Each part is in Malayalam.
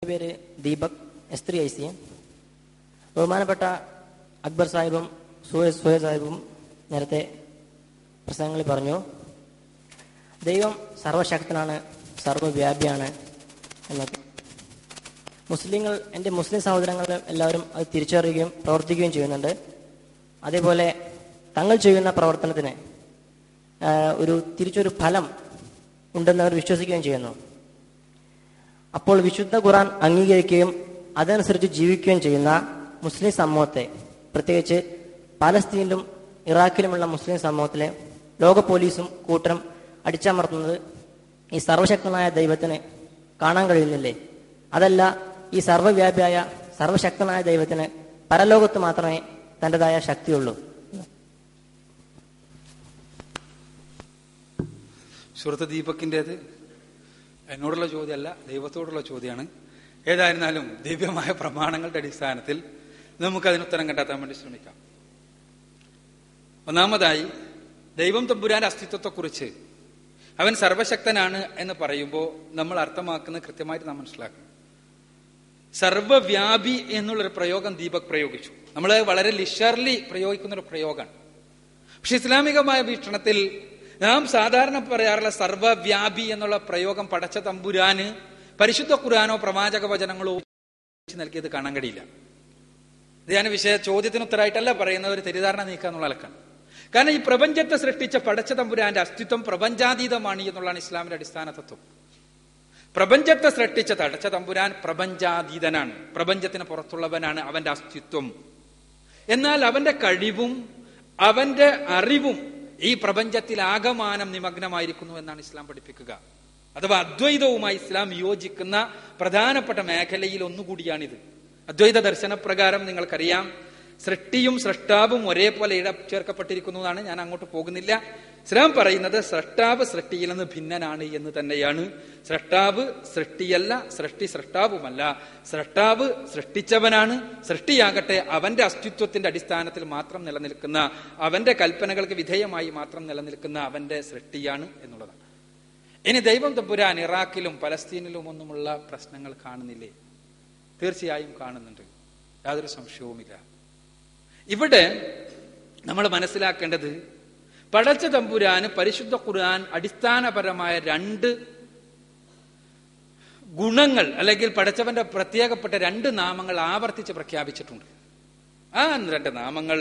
പേര് ദീപക് S3IC. ബഹുമാനപ്പെട്ട അക്ബർ സാഹിബും സുഹൈൽ സാഹിബും നേരത്തെ പ്രസംഗങ്ങളിൽ പറഞ്ഞു, ദൈവം സർവശക്തനാണ്, സർവവ്യാപിയാണ് എന്നൊക്കെ. മുസ്ലിങ്ങൾ, എൻ്റെ മുസ്ലിം സഹോദരങ്ങൾ എല്ലാവരും അത് തിരിച്ചറിയുകയും പ്രവർത്തിക്കുകയും ചെയ്യുന്നുണ്ട്. അതേപോലെ തങ്ങൾ ചെയ്യുന്ന പ്രവർത്തനത്തിന് തിരിച്ചൊരു ഫലം ഉണ്ടെന്ന് അവർ വിശ്വസിക്കുകയും ചെയ്യുന്നു. അപ്പോൾ വിശുദ്ധ ഖുർആൻ അംഗീകരിക്കുകയും അതനുസരിച്ച് ജീവിക്കുകയും ചെയ്യുന്ന മുസ്ലിം സമൂഹത്തെ, പ്രത്യേകിച്ച് പാലസ്തീനിലും ഇറാഖിലുമുള്ള മുസ്ലിം സമൂഹത്തിലെ ലോക പോലീസും കൂട്ടരും അടിച്ചമർത്തുന്നത് ഈ സർവശക്തനായ ദൈവത്തിന് കാണാൻ കഴിയുന്നില്ലേ? അതല്ല, ഈ സർവ്വവ്യാപിയായ സർവശക്തനായ ദൈവത്തിന് പരലോകത്ത് മാത്രമേ തൻ്റെതായ ശക്തിയുള്ളൂ. സുഹൃത്ത് ദീപക്കിൻ്റേത് എന്നോടുള്ള ചോദ്യമല്ല, ദൈവത്തോടുള്ള ചോദ്യമാണ്. ഏതായിരുന്നാലും ദിവ്യമായ പ്രമാണങ്ങളുടെ അടിസ്ഥാനത്തിൽ നമുക്കതിന് ഉത്തരം കണ്ടെത്താൻ വേണ്ടി ശ്രമിക്കാം. ഒന്നാമതായി, ദൈവം തമ്പുരാന്റെ അസ്തിത്വത്തെക്കുറിച്ച് അവൻ സർവശക്തനാണ് എന്ന് പറയുമ്പോൾ നമ്മൾ അർത്ഥമാക്കുന്നത് കൃത്യമായിട്ട് നാം മനസ്സിലാക്കണം. സർവവ്യാപി എന്നുള്ളൊരു പ്രയോഗം ദീപക് പ്രയോഗിച്ചു. നമ്മൾ വളരെ ലിഷർലി പ്രയോഗിക്കുന്നൊരു പ്രയോഗമാണ്. പക്ഷെ ഇസ്ലാമികമായ വീക്ഷണത്തിൽ നാം സാധാരണ പറയാറുള്ള സർവവ്യാപി എന്നുള്ള പ്രയോഗം പടച്ച തമ്പുരാന് പരിശുദ്ധ ഖുർആനോ പ്രവാചക വചനങ്ങളോ നൽകിയത് കാണാൻ കഴിയില്ല. ഇത് ഞാൻ ചോദ്യത്തിന് ഉത്തരമായിട്ടല്ല പറയുന്നത്, ഒരു തെറ്റിദ്ധാരണ നീക്കുക എന്നുള്ള അലക്കാണ്. കാരണം ഈ പ്രപഞ്ചത്തെ സൃഷ്ടിച്ച പടച്ച തമ്പുരാന്റെ അസ്തിത്വം പ്രപഞ്ചാതീതമാണ് എന്നുള്ളതാണ് ഇസ്ലാമിന്റെ അടിസ്ഥാന തത്വം. പ്രപഞ്ചത്തെ സൃഷ്ടിച്ച പടച്ച തമ്പുരാൻ പ്രപഞ്ചാതീതനാണ്, പ്രപഞ്ചത്തിന് പുറത്തുള്ളവനാണ് അവന്റെ അസ്തിത്വം. എന്നാൽ അവന്റെ കഴിവും അവന്റെ അറിവും ഈ പ്രപഞ്ചത്തിൽ ആകമാനം നിമഗ്നമായിരിക്കുന്നു എന്നാണ് ഇസ്ലാം പഠിപ്പിക്കുക. അഥവാ അദ്വൈതവുമായി ഇസ്ലാം യോജിക്കുന്ന പ്രധാനപ്പെട്ട മേഖലയിൽ ഒന്നുകൂടിയാണിത്. അദ്വൈത ദർശനപ്രകാരം നിങ്ങൾക്കറിയാം, സൃഷ്ടിയും സൃഷ്ടാവും ഒരേപോലെ ചേർക്കപ്പെട്ടിരിക്കുന്നു എന്നാണ്. ഞാൻ അങ്ങോട്ട് പോകുന്നില്ല. ഇസ്ലാം പറയുന്നത് സൃഷ്ടാവ് സൃഷ്ടിയിൽ നിന്ന് ഭിന്നനാണ് എന്ന് തന്നെയാണ്. സൃഷ്ടാവ് സൃഷ്ടിയല്ല, സൃഷ്ടി സൃഷ്ടാവുമല്ല. സൃഷ്ടാവ് സൃഷ്ടിച്ചവനാണ്, സൃഷ്ടിയാകട്ടെ അവന്റെ അസ്തിത്വത്തിന്റെ അടിസ്ഥാനത്തിൽ മാത്രം നിലനിൽക്കുന്ന, അവന്റെ കൽപ്പനകൾക്ക് വിധേയമായി മാത്രം നിലനിൽക്കുന്ന അവന്റെ സൃഷ്ടിയാണ് എന്നുള്ളതാണ്. ഇനി ദൈവം തമ്പുരാൻ ഇറാഖിലും പലസ്തീനിലും ഒന്നുമുള്ള പ്രശ്നങ്ങൾ കാണുന്നില്ലേ? തീർച്ചയായും കാണുന്നുണ്ട്, യാതൊരു സംശയവുമില്ല. ഇവിടെ നമ്മൾ മനസ്സിലാക്കേണ്ടത്, പടച്ച തമ്പുരാന് പരിശുദ്ധ ഖുർആൻ അടിസ്ഥാനപരമായ രണ്ട് ഗുണങ്ങൾ അല്ലെങ്കിൽ പടച്ചവന്റെ പ്രത്യേകപ്പെട്ട രണ്ട് നാമങ്ങൾ ആവർത്തിച്ച് പ്രഖ്യാപിച്ചിട്ടുണ്ട്. ആ രണ്ട് നാമങ്ങൾ,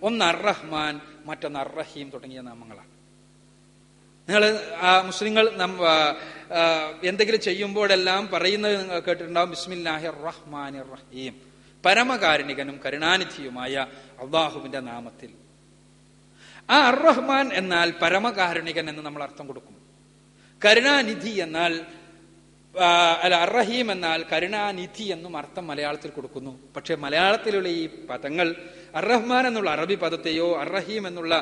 ഒന്ന് അർ-റഹ്മാൻ, മറ്റൊന്ന് അർ-റഹീം തുടങ്ങിയ നാമങ്ങളാണ്. നിങ്ങൾ മുസ്ലിങ്ങൾ എന്തെങ്കിലും ചെയ്യുമ്പോഴെല്ലാം പറയുന്നത് നിങ്ങൾ കേട്ടിട്ടുണ്ടാവും, ബിസ്മില്ലാഹിർ റഹ്മാനിർ റഹീം, പരമകാരുണികനും കരുണാനിധിയുമായ അള്ളാഹുവിന്റെ നാമത്തിൽ. ആ അർ-റഹ്മാൻ എന്നാൽ പരമകാരുണികൻ എന്ന് നമ്മൾ അർത്ഥം കൊടുക്കും. കരുണാനിധി എന്നാൽ അർ-റഹീം എന്നാൽ കരുണാനിധി എന്നും അർത്ഥം മലയാളത്തിൽ കൊടുക്കുന്നു. പക്ഷെ മലയാളത്തിലുള്ള ഈ പദങ്ങൾ അർ-റഹ്മാൻ എന്നുള്ള അറബി പദത്തെയോ അർ-റഹീം എന്നുള്ള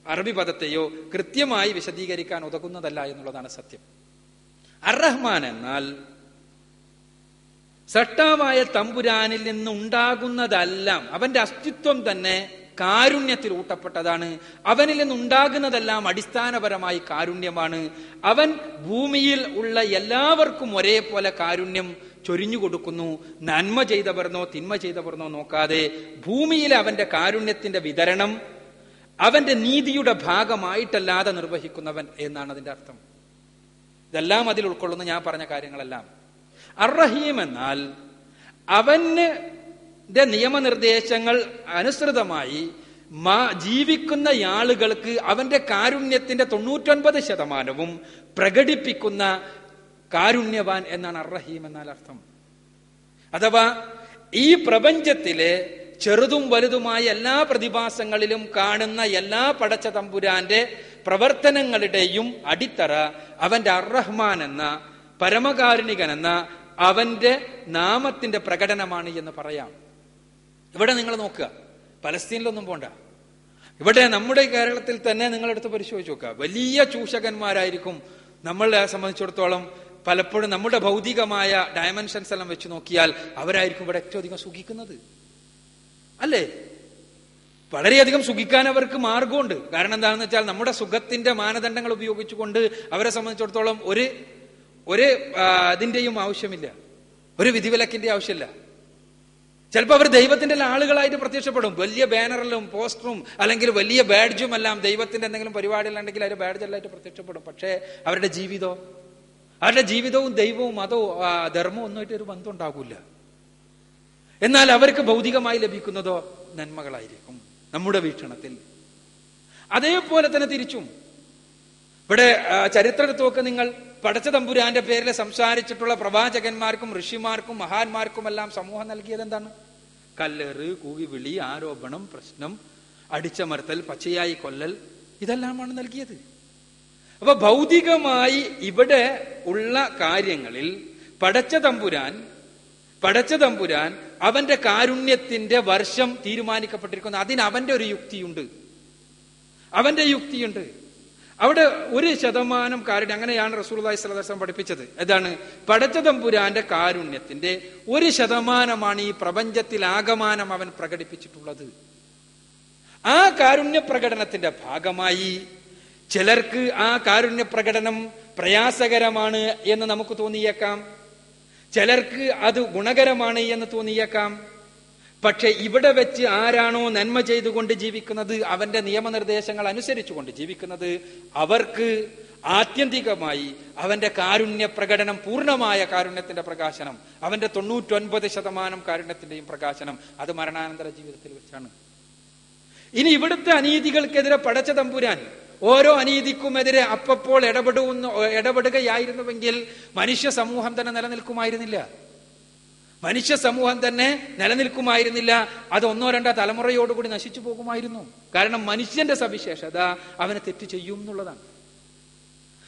അറബി പദത്തെയോ കൃത്യമായി വിശദീകരിക്കാൻ ഉതകുന്നതല്ല എന്നുള്ളതാണ് സത്യം. അർ-റഹ്മാൻ എന്നാൽ സൃഷ്ടാവായ തമ്പുരാനിൽ നിന്നുണ്ടാകുന്നതെല്ലാം, അവന്റെ അസ്തിത്വം തന്നെ കാരുണ്യത്തിൽ ഊട്ടപ്പെട്ടതാണ്. അവനിൽ നിന്നുണ്ടാകുന്നതെല്ലാം അടിസ്ഥാനപരമായി കാരുണ്യമാണ്. അവൻ ഭൂമിയിൽ ഉള്ള എല്ലാവർക്കും ഒരേപോലെ കാരുണ്യം ചൊരിഞ്ഞു കൊടുക്കുന്നു. നന്മ ചെയ്തവർന്നോ തിന്മ ചെയ്തവർന്നോ നോക്കാതെ ഭൂമിയിലെ അവന്റെ കാരുണ്യത്തിന്റെ വിതരണം അവന്റെ നീതിയുടെ ഭാഗമായിട്ടല്ലാതെ നിർവഹിക്കുന്നവൻ എന്നാണ് അതിന്റെ അർത്ഥം. ഇതെല്ലാം അതിൽ ഉൾക്കൊള്ളുന്ന ഞാൻ പറഞ്ഞ കാര്യങ്ങളെല്ലാം. അർ-റഹീം എന്നാൽ അവന്റെ നിയമനിർദ്ദേശങ്ങൾ അനുസൃതമായി ജീവിക്കുന്ന ആളുകൾക്ക് അവന്റെ കാരുണ്യത്തിന്റെ 99% പ്രകടിപ്പിക്കുന്ന കാരുണ്യവാൻ എന്നാണ് അർ-റഹീം എന്നാൽ അർത്ഥം. അഥവാ ഈ പ്രപഞ്ചത്തിലെ ചെറുതും വലുതുമായ എല്ലാ പ്രതിഭാസങ്ങളിലും കാണുന്ന എല്ലാ പടച്ച തമ്പുരാന്റെ പ്രവർത്തനങ്ങളുടെയും അടിത്തറ അവന്റെ അർ-റഹ്മാൻ എന്ന പരമകാരുണികൻ എന്ന അവന്റെ നാമത്തിന്റെ പ്രകടനമാണ് എന്ന് പറയാം. ഇവിടെ നിങ്ങൾ നോക്കുക, പലസ്തീനിലൊന്നും പോണ്ട, ഇവിടെ നമ്മുടെ കേരളത്തിൽ തന്നെ നിങ്ങളെടുത്ത് പരിശോധിച്ച് നോക്കുക. വലിയ ചൂഷകന്മാരായിരിക്കും നമ്മളെ സംബന്ധിച്ചിടത്തോളം. പലപ്പോഴും നമ്മുടെ ഭൗതികമായ ഡയമെൻഷൻസ് എല്ലാം വെച്ച് നോക്കിയാൽ അവരായിരിക്കും ഇവിടെ ഏറ്റവും അധികം സുഖിക്കുന്നത്, അല്ലേ? വളരെയധികം സുഖിക്കാൻ അവർക്ക് മാർഗമുണ്ട്. കാരണം എന്താണെന്ന് വെച്ചാൽ നമ്മുടെ സുഖത്തിന്റെ മാനദണ്ഡങ്ങൾ ഉപയോഗിച്ചുകൊണ്ട് അവരെ സംബന്ധിച്ചിടത്തോളം ഒരു അതിന്റെയും ആവശ്യമില്ല, ഒരു വിധിവിലക്കിന്റെ ആവശ്യമില്ല. ചിലപ്പോൾ അവർ ദൈവത്തിന്റെ ആളുകളായിട്ട് പ്രത്യക്ഷപ്പെടും. വലിയ ബാനറിലും പോസ്റ്ററും അല്ലെങ്കിൽ വലിയ ബാഡ്ജും എല്ലാം ദൈവത്തിന്റെ എന്തെങ്കിലും പരിപാടികളുണ്ടെങ്കിൽ അതിന്റെ ബാഡ്ജെല്ലായിട്ട് പ്രത്യക്ഷപ്പെടും. പക്ഷേ അവരുടെ ജീവിതവും ദൈവവും മതവും ധർമ്മവും ഒന്നുമായിട്ട് ഒരു ബന്ധം ഉണ്ടാകൂല. എന്നാൽ അവർക്ക് ഭൗതികമായി ലഭിക്കുന്നതോ നന്മകളായിരിക്കും നമ്മുടെ വീക്ഷണത്തിൽ. അതേപോലെ തന്നെ തിരിച്ചും ഇവിടെ ചരിത്രത്തിൽ നോക്ക് നിങ്ങൾ. പടച്ച തമ്പുരാന്റെ പേരിൽ സംസാരിച്ചിട്ടുള്ള പ്രവാചകന്മാർക്കും ഋഷിമാർക്കും മഹാന്മാർക്കും എല്ലാം സമൂഹം നൽകിയത് എന്താണ്? കല്ലേറ്, കൂകിവിളി, ആരോപണം, പ്രശ്നം, അടിച്ചമർത്തൽ, പച്ചയായി കൊല്ലൽ, ഇതെല്ലാമാണ് നൽകിയത്. അപ്പൊ ഭൗതികമായി ഇവിടെ ഉള്ള കാര്യങ്ങളിൽ പടച്ച തമ്പുരാൻ അവന്റെ കാരുണ്യത്തിന്റെ വർഷം തീരുമാനിക്കപ്പെട്ടിരിക്കുന്നു. അതിന് അവന്റെ ഒരു യുക്തിയുണ്ട്. അവിടെ 1% കാരുണ്യം, അങ്ങനെയാണ് റസൂലുള്ളാഹി സ്വല്ലല്ലാഹു അലൈഹി വസല്ലം പഠിപ്പിച്ചത്. അതാണ് പടച്ച തമ്പുരാന്റെ കാരുണ്യത്തിന്റെ 1% ഈ പ്രപഞ്ചത്തിൽ ആകമാനം അവൻ പ്രകടിപ്പിച്ചിട്ടുള്ളത്. ആ കാരുണ്യ പ്രകടനത്തിന്റെ ഭാഗമായി ചിലർക്ക് ആ കാരുണ്യ പ്രകടനം പ്രയാസകരമാണ് എന്ന് നമുക്ക് തോന്നിയേക്കാം, ചിലർക്ക് അത് ഗുണകരമാണ് എന്ന് തോന്നിയേക്കാം. പക്ഷെ ഇവിടെ വെച്ച് ആരാണോ നന്മ ചെയ്തുകൊണ്ട് ജീവിക്കുന്നത്, അവന്റെ നിയമനിർദ്ദേശങ്ങൾ അനുസരിച്ചുകൊണ്ട് ജീവിക്കുന്നത്, അവർക്ക് ആത്യന്തികമായി അവന്റെ കാരുണ്യ പ്രകടനം, പൂർണ്ണമായ കാരുണ്യത്തിന്റെ പ്രകാശനം, അവന്റെ 99% കാരുണ്യത്തിന്റെയും പ്രകാശനം അത് മരണാനന്തര ജീവിതത്തിൽ വെച്ചാണ്. ഇനി ഇവിടുത്തെ അനീതികൾക്കെതിരെ പടച്ച തമ്പുരാൻ ഓരോ അനീതിക്കുമെതിരെ അപ്പപ്പോൾ ഇടപെടുകയായിരുന്നുവെങ്കിൽ മനുഷ്യ സമൂഹം തന്നെ നിലനിൽക്കുമായിരുന്നില്ല. അത് 1-2 തലമുറയോടുകൂടി നശിച്ചു പോകുമായിരുന്നു. കാരണം മനുഷ്യന്റെ സവിശേഷത അവന് തെറ്റ് ചെയ്യും എന്നുള്ളതാണ്.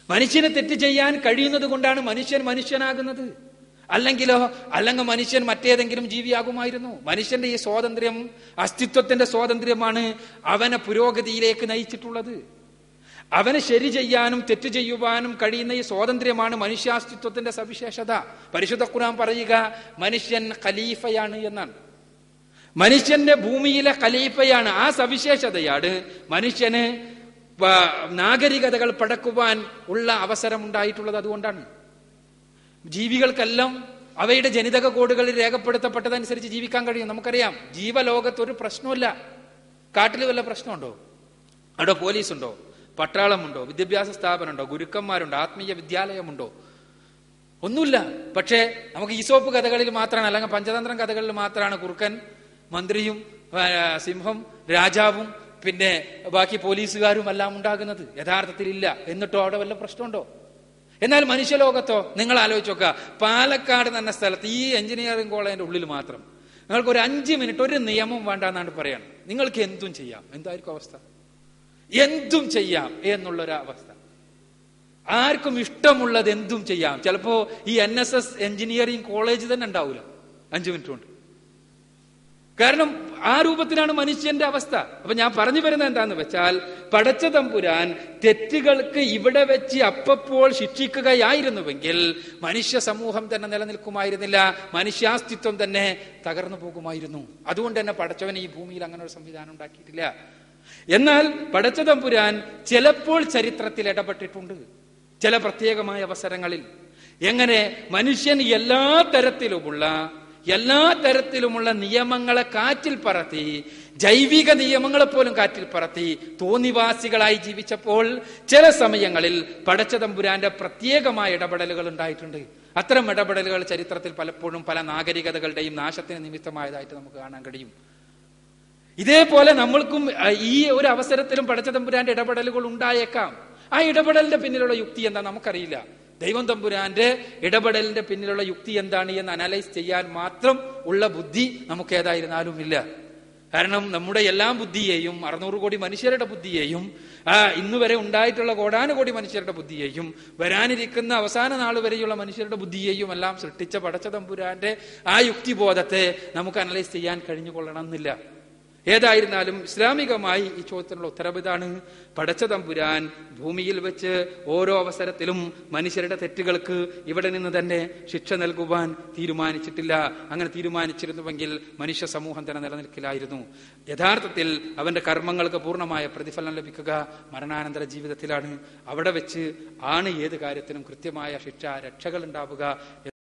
മനുഷ്യന് തെറ്റ് ചെയ്യാൻ കഴിയുന്നത് കൊണ്ടാണ് മനുഷ്യൻ മനുഷ്യനാകുന്നത്. അല്ലെങ്കിൽ മനുഷ്യൻ മറ്റേതെങ്കിലും ജീവിയാകുമായിരുന്നു. മനുഷ്യന്റെ ഈ സ്വാതന്ത്ര്യം, അസ്തിത്വത്തിന്റെ സ്വാതന്ത്ര്യമാണ് അവനെ പുരോഗതിയിലേക്ക് നയിച്ചിട്ടുള്ളത്. അവന് ശരി ചെയ്യാനും തെറ്റ് ചെയ്യുവാനും കഴിയുന്ന ഈ സ്വാതന്ത്ര്യമാണ് മനുഷ്യാസ്തിത്വത്തിന്റെ സവിശേഷത. പരിശുദ്ധ ഖുർആൻ പറയുക മനുഷ്യൻ ഖലീഫയാണ് എന്നാണ്. മനുഷ്യന്റെ ഭൂമിയിലെ ഖലീഫയാണ്. ആ സവിശേഷതയാണ് മനുഷ്യന് നാഗരികതകൾ പടക്കുവാൻ ഉള്ള അവസരം ഉണ്ടായിട്ടുള്ളത്. അതുകൊണ്ടാണ് ജീവികൾക്കെല്ലാം അവയുടെ ജനിതക കോഡുകളിൽ രേഖപ്പെടുത്തപ്പെട്ടതനുസരിച്ച് ജീവിക്കാൻ കഴിയും. നമുക്കറിയാം, ജീവലോകത്ത് ഒരു പ്രശ്നമില്ല. കാട്ടിൽ വല്ല പ്രശ്നമുണ്ടോ? അവിടെ പോലീസുണ്ടോ? പട്ടാളമുണ്ടോ? വിദ്യാഭ്യാസ സ്ഥാപനമുണ്ടോ? ഗുരുക്കന്മാരുണ്ടോ? ആത്മീയ വിദ്യാലയമുണ്ടോ? ഒന്നുമില്ല. പക്ഷേ നമുക്ക് ഈസോപ്പ് കഥകളിൽ മാത്രമാണ്, അല്ലെങ്കിൽ പഞ്ചതന്ത്രം കഥകളിൽ മാത്രമാണ് കുറുക്കൻ, മന്ത്രിയും, സിംഹം, രാജാവും പിന്നെ ബാക്കി പോലീസുകാരും എല്ലാം ഉണ്ടാകുന്നത്. യഥാർത്ഥത്തിൽ ഇല്ല. എന്നിട്ടോ അവിടെ വല്ല പ്രശ്നമുണ്ടോ? എന്നാൽ മനുഷ്യലോകത്തോ നിങ്ങൾ ആലോചിച്ച് നോക്കുക. പാലക്കാട് എന്ന സ്ഥലത്ത് ഈ എഞ്ചിനീയറിംഗ് കോളേജിന്റെ ഉള്ളിൽ മാത്രം നിങ്ങൾക്ക് ഒരു 5 മിനിറ്റ് ഒരു നിയമം വേണ്ട എന്നാണ് പറയാണ്. നിങ്ങൾക്ക് എന്തും ചെയ്യാം. എന്തായിരിക്കും അവസ്ഥ? എന്തും ചെയ്യാം എന്നുള്ളൊരവസ്ഥ. ആർക്കും ഇഷ്ടമുള്ളത് എന്തും ചെയ്യാം. ചിലപ്പോ ഈ NSS എഞ്ചിനീയറിംഗ് കോളേജ് തന്നെ ഉണ്ടാവില്ല 5 മിനിറ്റ് കൊണ്ട്. കാരണം ആ രൂപത്തിലാണ് മനുഷ്യന്റെ അവസ്ഥ. അപ്പൊ ഞാൻ പറഞ്ഞു വരുന്നത് എന്താന്ന് വെച്ചാൽ, പടച്ച തമ്പുരാൻ തെറ്റുകൾക്ക് ഇവിടെ വെച്ച് അപ്പപ്പോൾ ശിക്ഷിക്കുകയായിരുന്നുവെങ്കിൽ മനുഷ്യ സമൂഹം തന്നെ നിലനിൽക്കുമായിരുന്നില്ല, മനുഷ്യാസ്തിത്വം തന്നെ തകർന്നു പോകുമായിരുന്നു. അതുകൊണ്ട് തന്നെ പടച്ചവൻ ഈ ഭൂമിയിൽ അങ്ങനെ ഒരു സംവിധാനം ഉണ്ടാക്കിയിട്ടില്ല. എന്നാൽ പടച്ച തമ്പുരാൻ ചിലപ്പോൾ ചരിത്രത്തിൽ ഇടപെട്ടിട്ടുണ്ട്, ചില പ്രത്യേകമായ അവസരങ്ങളിൽ. എങ്ങനെ? മനുഷ്യൻ എല്ലാ തരത്തിലുമുള്ള നിയമങ്ങളെ കാറ്റിൽ പറത്തി, ജൈവിക നിയമങ്ങളെ പോലും കാറ്റിൽ പറത്തി തോന്നിവാസികളായി ജീവിച്ചപ്പോൾ ചില സമയങ്ങളിൽ പടച്ച തമ്പുരാന്റെ പ്രത്യേകമായ ഇടപെടലുകൾ ഉണ്ടായിട്ടുണ്ട്. അത്തരം ഇടപെടലുകൾ ചരിത്രത്തിൽ പലപ്പോഴും പല നാഗരികതകളുടെയും നാശത്തിന് നിമിത്തമായതായിട്ട് നമുക്ക് കാണാൻ കഴിയും. ഇതേപോലെ നമ്മൾക്കും ഈ ഒരു അവസരത്തിലും പടച്ച തമ്പുരാന്റെ ഇടപെടലുകൾ ഉണ്ടായേക്കാം. ആ ഇടപെടലിന്റെ പിന്നിലുള്ള യുക്തി എന്താ നമുക്കറിയില്ല. ദൈവം തമ്പുരാന്റെ ഇടപെടലിന്റെ പിന്നിലുള്ള യുക്തി എന്താണ് എന്ന് അനലൈസ് ചെയ്യാൻ മാത്രം ഉള്ള ബുദ്ധി നമുക്ക് ഏതായിരുന്നാലും ഇല്ല. കാരണം നമ്മുടെ എല്ലാ ബുദ്ധിയെയും, 600 കോടി മനുഷ്യരുടെ ബുദ്ധിയെയും, ഇന്നുവരെ ഉണ്ടായിട്ടുള്ള കോടാനുകോടി മനുഷ്യരുടെ ബുദ്ധിയെയും, വരാനിരിക്കുന്ന അവസാന നാൾ വരെയുള്ള മനുഷ്യരുടെ ബുദ്ധിയെയും എല്ലാം സൃഷ്ടിച്ച പടച്ച തമ്പുരാന്റെ ആ യുക്തിബോധത്തെ നമുക്ക് അനലൈസ് ചെയ്യാൻ കഴിഞ്ഞുകൊള്ളണം എന്നില്ല. ഏതായിരുന്നാലും ഇസ്ലാമികമായി ഈ ചോദ്യത്തിനുള്ള ഉത്തരവ് ഇതാണ്: പടച്ച തമ്പുരാൻ ഭൂമിയിൽ വെച്ച് ഓരോ അവസരത്തിലും മനുഷ്യരുടെ തെറ്റുകൾക്ക് ഇവിടെ നിന്ന് തന്നെ ശിക്ഷ നൽകുവാൻ തീരുമാനിച്ചിട്ടില്ല. അങ്ങനെ തീരുമാനിച്ചിരുന്നുവെങ്കിൽ മനുഷ്യ സമൂഹം തന്നെ നിലനിൽക്കില്ലായിരുന്നു. യഥാർത്ഥത്തിൽ അവന്റെ കർമ്മങ്ങൾക്ക് പൂർണ്ണമായ പ്രതിഫലം ലഭിക്കുക മരണാനന്തര ജീവിതത്തിലാണ്. അവിടെ വെച്ച് ആണ് ഏത് കാര്യത്തിനും കൃത്യമായ ശിക്ഷ, രക്ഷകൾ ഉണ്ടാവുക.